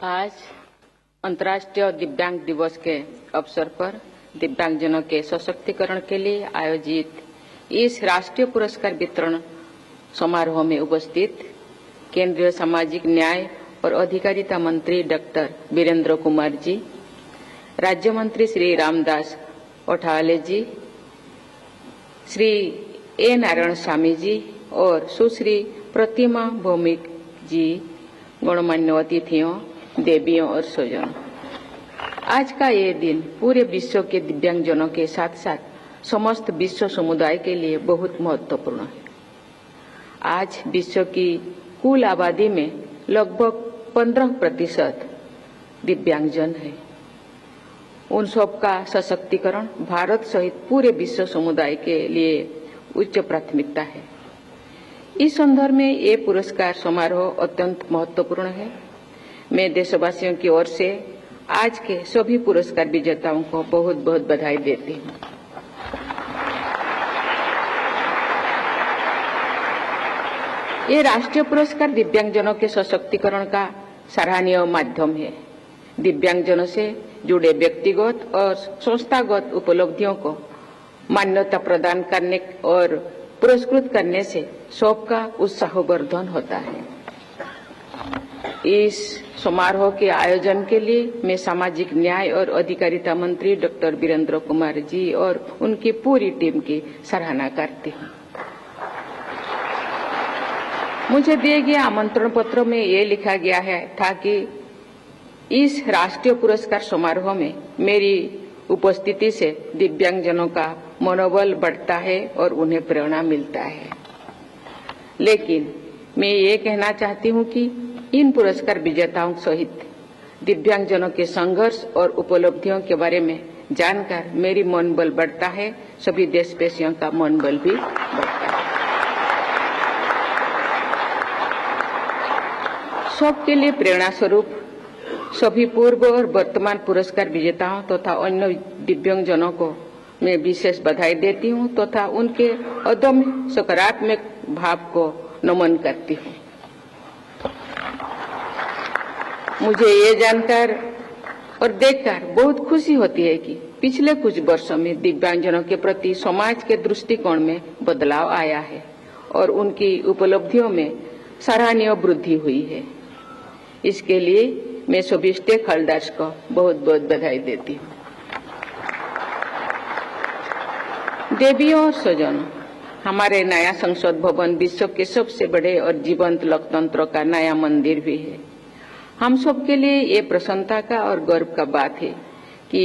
आज अंतर्राष्ट्रीय दिव्यांग दिवस के अवसर पर दिव्यांगजनों के सशक्तिकरण के लिए आयोजित इस राष्ट्रीय पुरस्कार वितरण समारोह में उपस्थित केंद्रीय सामाजिक न्याय और अधिकारिता मंत्री डॉक्टर वीरेंद्र कुमार जी, राज्य मंत्री श्री रामदास अठावले जी, श्री ए नारायण स्वामी जी और सुश्री प्रतिमा भौमिक जी, गणमान्य अतिथियों, देवियों और स्वजनों, आज का ये दिन पूरे विश्व के दिव्यांगजनों के साथ साथ समस्त विश्व समुदाय के लिए बहुत महत्वपूर्ण है। आज विश्व की कुल आबादी में लगभग 15% दिव्यांगजन है। उन सबका सशक्तिकरण भारत सहित पूरे विश्व समुदाय के लिए उच्च प्राथमिकता है। इस संदर्भ में ये पुरस्कार समारोह अत्यंत महत्वपूर्ण है। मैं देशवासियों की ओर से आज के सभी पुरस्कार विजेताओं को बहुत बहुत बधाई देती हूँ। ये राष्ट्रीय पुरस्कार दिव्यांगजनों के सशक्तिकरण का सराहनीय माध्यम है। दिव्यांगजनों से जुड़े व्यक्तिगत और संस्थागत उपलब्धियों को मान्यता प्रदान करने और पुरस्कृत करने से सबका उत्साहवर्धन होता है। इस समारोह के आयोजन के लिए मैं सामाजिक न्याय और अधिकारिता मंत्री डॉक्टर वीरेंद्र कुमार जी और उनकी पूरी टीम की सराहना करती हूँ। मुझे दिए गए आमंत्रण पत्र में ये लिखा गया है था कि इस राष्ट्रीय पुरस्कार समारोह में मेरी उपस्थिति से दिव्यांगजनों का मनोबल बढ़ता है और उन्हें प्रेरणा मिलता है। लेकिन मैं ये कहना चाहती हूँ कि इन पुरस्कार विजेताओं सहित दिव्यांगजनों के संघर्ष और उपलब्धियों के बारे में जानकर मेरी मनोबल बढ़ता है, सभी देशवासियों का मनोबल भी बढ़ता है। सबके लिए प्रेरणा स्वरूप सभी पूर्व और वर्तमान पुरस्कार विजेताओं तथा अन्य दिव्यांगजनों को मैं विशेष बधाई देती हूँ तथा उनके अदम्य सकारात्मक भाव को नमन करती हूँ। मुझे ये जानकर और देखकर बहुत खुशी होती है कि पिछले कुछ वर्षों में दिव्यांगजनों के प्रति समाज के दृष्टिकोण में बदलाव आया है और उनकी उपलब्धियों में सराहनीय वृद्धि हुई है। इसके लिए मैं सभी स्टेक होल्डर्स को बहुत बहुत बधाई देती हूँ। देवियों और स्वजनों, हमारे नया संसद भवन विश्व के सबसे बड़े और जीवंत लोकतंत्र का नया मंदिर भी है। हम सब के लिए ये प्रसन्नता का और गर्व का बात है कि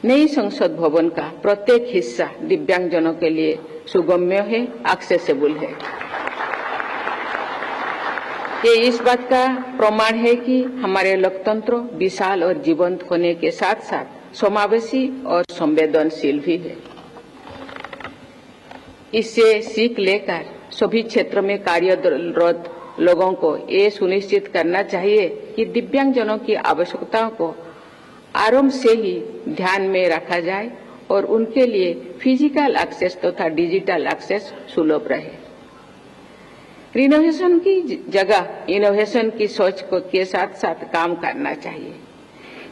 नई संसद भवन का प्रत्येक हिस्सा दिव्यांगजनों के लिए सुगम्य है, एक्सेसिबल है। ये इस बात का प्रमाण है कि हमारे लोकतंत्र विशाल और जीवंत होने के साथ साथ समावेशी और संवेदनशील भी है। इससे सीख लेकर सभी क्षेत्र में कार्यरत लोगों को ये सुनिश्चित करना चाहिए कि दिव्यांगजनों की आवश्यकताओं को आरंभ से ही ध्यान में रखा जाए और उनके लिए फिजिकल एक्सेस तथा डिजिटल एक्सेस सुलभ रहे। रिनोवेशन की जगह इनोवेशन की सोच के साथ साथ काम करना चाहिए।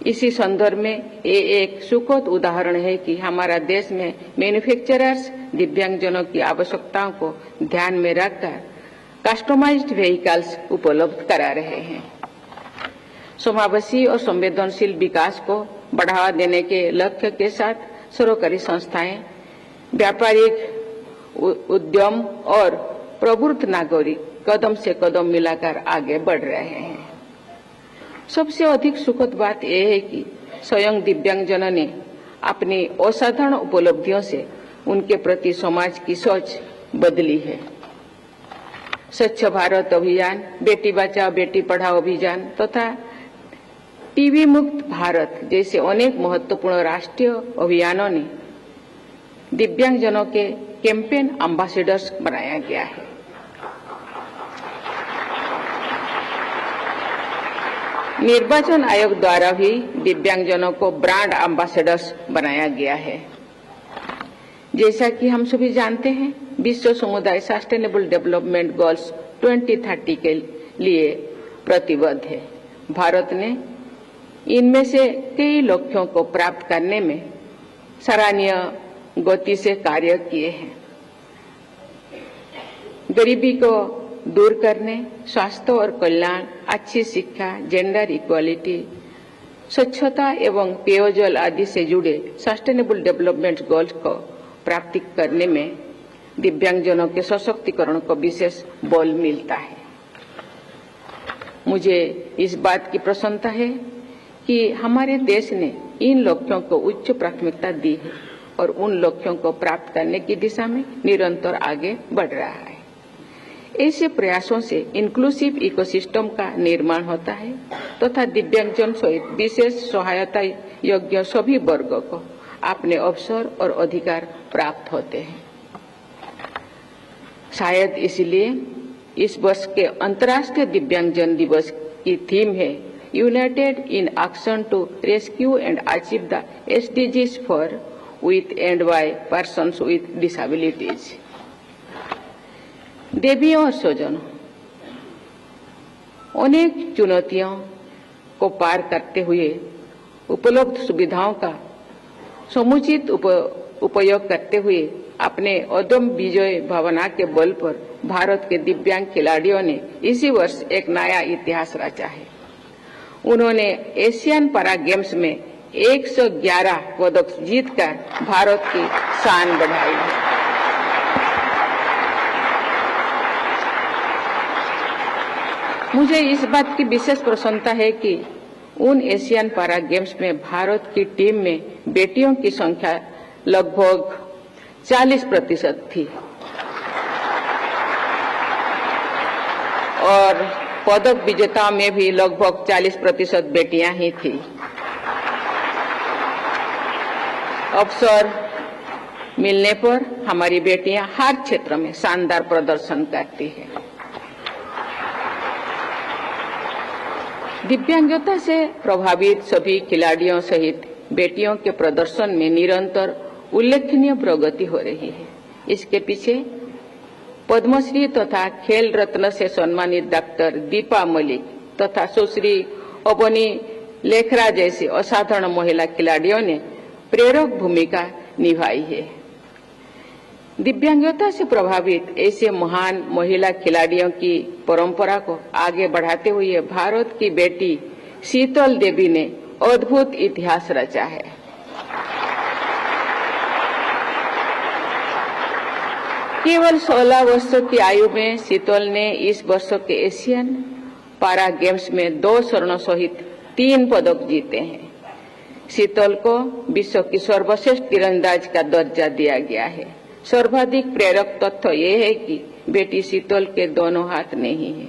इसी संदर्भ में ये एक सुखद उदाहरण है कि हमारा देश में मैन्युफैक्चरर्स दिव्यांगजनों की आवश्यकताओं को ध्यान में रखकर कस्टमाइज्ड व्हीकल्स उपलब्ध करा रहे हैं। समावेशी और संवेदनशील विकास को बढ़ावा देने के लक्ष्य के साथ सरकारी संस्थाएं, व्यापारिक उद्यम और प्रबुद्ध नागरिक कदम से कदम मिलाकर आगे बढ़ रहे हैं। सबसे अधिक सुखद बात यह है कि स्वयं दिव्यांगजनों ने अपनी असाधारण उपलब्धियों से उनके प्रति समाज की सोच बदली है। स्वच्छ भारत अभियान, बेटी बचाओ बेटी पढ़ाओ अभियान तथा टीबी मुक्त भारत जैसे अनेक महत्वपूर्ण राष्ट्रीय अभियानों ने दिव्यांगजनों के कैंपेन एम्बेसडर्स बनाया गया है। निर्वाचन आयोग द्वारा भी दिव्यांगजनों को ब्रांड एम्बेसडर्स बनाया गया है। जैसा कि हम सभी जानते हैं, विश्व समुदाय सस्टेनेबल डेवलपमेंट गोल्स 2030 के लिए प्रतिबद्ध है। भारत ने इनमें से कई लक्ष्यों को प्राप्त करने में सराहनीय गति से कार्य किए हैं। गरीबी को दूर करने, स्वास्थ्य और कल्याण, अच्छी शिक्षा, जेंडर इक्वालिटी, स्वच्छता एवं पेयजल आदि से जुड़े सस्टेनेबल डेवलपमेंट गोल्स को प्राप्ति करने में दिव्यांगजनों के सशक्तिकरण को विशेष बल मिलता है। मुझे इस बात की प्रसन्नता है कि हमारे देश ने इन लक्ष्यों को उच्च प्राथमिकता दी है और उन लक्ष्यों को प्राप्त करने की दिशा में निरंतर आगे बढ़ रहा है। ऐसे प्रयासों से इंक्लूसिव इकोसिस्टम का निर्माण होता है तथा दिव्यांगजन सहित विशेष सहायता योग्य सभी वर्गों को अपने अवसर और अधिकार प्राप्त होते हैं। शायद इसलिए इस वर्ष के अंतर्राष्ट्रीय दिव्यांगजन दिवस की थीम है united in action to rescue and achieve the SDGs for with and by persons with disabilities। देवियों और स्वजनों, अनेक चुनौतियों को पार करते हुए उपलब्ध सुविधाओं का समुचित उपयोग करते हुए अपने अदम्य विजय भावना के बल पर भारत के दिव्यांग खिलाड़ियों ने इसी वर्ष एक नया इतिहास रचा है। उन्होंने एशियन पैरा गेम्स में 111 पदक जीतकर भारत की शान बढ़ाई है। मुझे इस बात की विशेष प्रसन्नता है कि उन एशियन पैरा गेम्स में भारत की टीम में बेटियों की संख्या लगभग 40% थी और पदक विजेताओं में भी लगभग 40% बेटियां ही थी। अवसर मिलने पर हमारी बेटियां हर क्षेत्र में शानदार प्रदर्शन करती हैं। दिव्यांगता से प्रभावित सभी खिलाड़ियों सहित बेटियों के प्रदर्शन में निरंतर उल्लेखनीय प्रगति हो रही है। इसके पीछे पद्मश्री तथा खेल रत्न से सम्मानित डॉक्टर दीपा मलिक तथा सुश्री अबनी लेखरा जैसी असाधारण महिला खिलाड़ियों ने प्रेरक भूमिका निभाई है। दिव्यांगता से प्रभावित ऐसे महान महिला खिलाड़ियों की परंपरा को आगे बढ़ाते हुए भारत की बेटी शीतल देवी ने अद्भुत इतिहास रचा है। केवल 16 वर्षों की आयु में शीतल ने इस वर्ष के एशियन पैरा गेम्स में 2 स्वर्ण सहित 3 पदक जीते हैं। शीतल को विश्व की सर्वश्रेष्ठ तीरंदाज का दर्जा दिया गया है। सर्वाधिक प्रेरक तथ्य ये है कि बेटी शीतल के दोनों हाथ नहीं है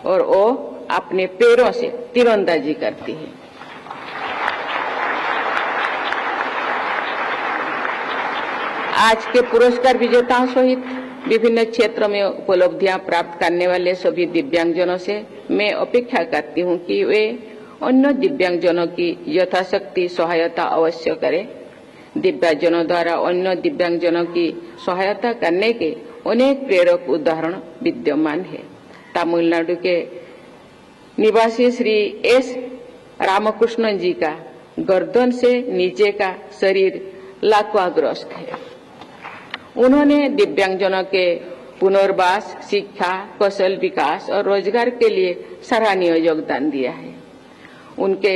और वो अपने पैरों से तीरंदाजी करती है। आज के पुरस्कार विजेताओं सहित विभिन्न क्षेत्रों में उपलब्धियां प्राप्त करने वाले सभी दिव्यांगजनों से मैं अपेक्षा करती हूं कि वे अन्य दिव्यांगजनों की यथाशक्ति सहायता अवश्य करें। दिव्यांगजनों द्वारा अन्य दिव्यांगजनों की सहायता करने के अनेक प्रेरक उदाहरण विद्यमान है। तमिलनाडु के निवासी श्री एस रामकृष्णन जी का गर्दन से नीचे का शरीर लाकवाग्रस्त है। उन्होंने दिव्यांगजनों के पुनर्वास, शिक्षा, कौशल विकास और रोजगार के लिए सराहनीय योगदान दिया है। उनके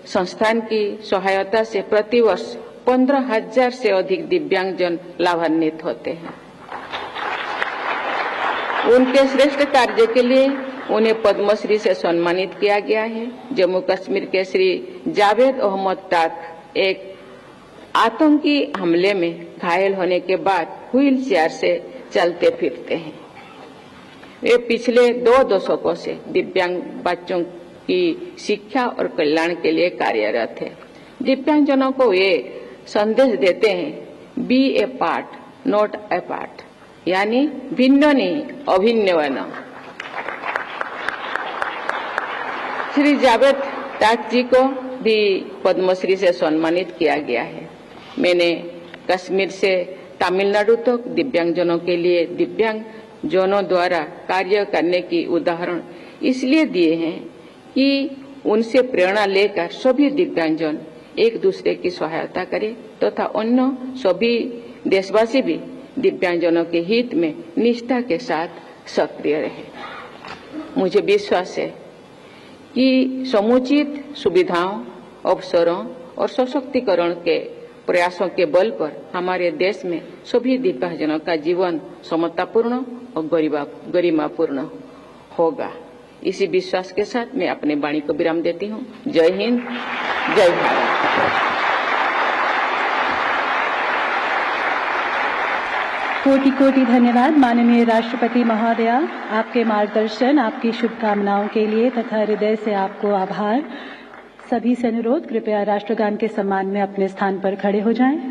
संस्थान की सहायता से प्रतिवर्ष 15,000 से अधिक दिव्यांगजन लाभान्वित होते हैं। उनके श्रेष्ठ कार्य के लिए उन्हें पद्मश्री से सम्मानित किया गया है। जम्मू कश्मीर के श्री जावेद अहमद टाक एक आतंकी हमले में घायल होने के बाद व्हील चेयर से चलते फिरते हैं। वे पिछले 2 दशकों से दिव्यांग बच्चों की शिक्षा और कल्याण के लिए कार्यरत है। दिव्यांगजनों को वे संदेश देते हैं, be a part not a part, यानी भिन्न नहीं अभिन्न बनो। श्री जावेद टाक जी को भी पद्मश्री से सम्मानित किया गया है। मैंने कश्मीर से तमिलनाडु तक दिव्यांगजनों के लिए दिव्यांगजनों द्वारा कार्य करने की उदाहरण इसलिए दिए हैं कि उनसे प्रेरणा लेकर सभी दिव्यांगजन एक दूसरे की सहायता करें तथा अन्य सभी देशवासी भी दिव्यांगजनों के हित में निष्ठा के साथ सक्रिय रहे। मुझे विश्वास है कि समुचित सुविधाओं, अवसरों और सशक्तिकरण के प्रयासों के बल पर हमारे देश में सभी दिव्यांगजनों का जीवन समतापूर्ण और गरिमापूर्ण होगा। इसी विश्वास के साथ मैं अपने वाणी को विराम देती हूँ। जय हिंद, जय भारत। कोटि कोटि धन्यवाद माननीय राष्ट्रपति महोदया, आपके मार्गदर्शन, आपकी शुभकामनाओं के लिए तथा हृदय से आपको आभार। सभी से अनुरोध, कृपया राष्ट्रगान के सम्मान में अपने स्थान पर खड़े हो जाएं।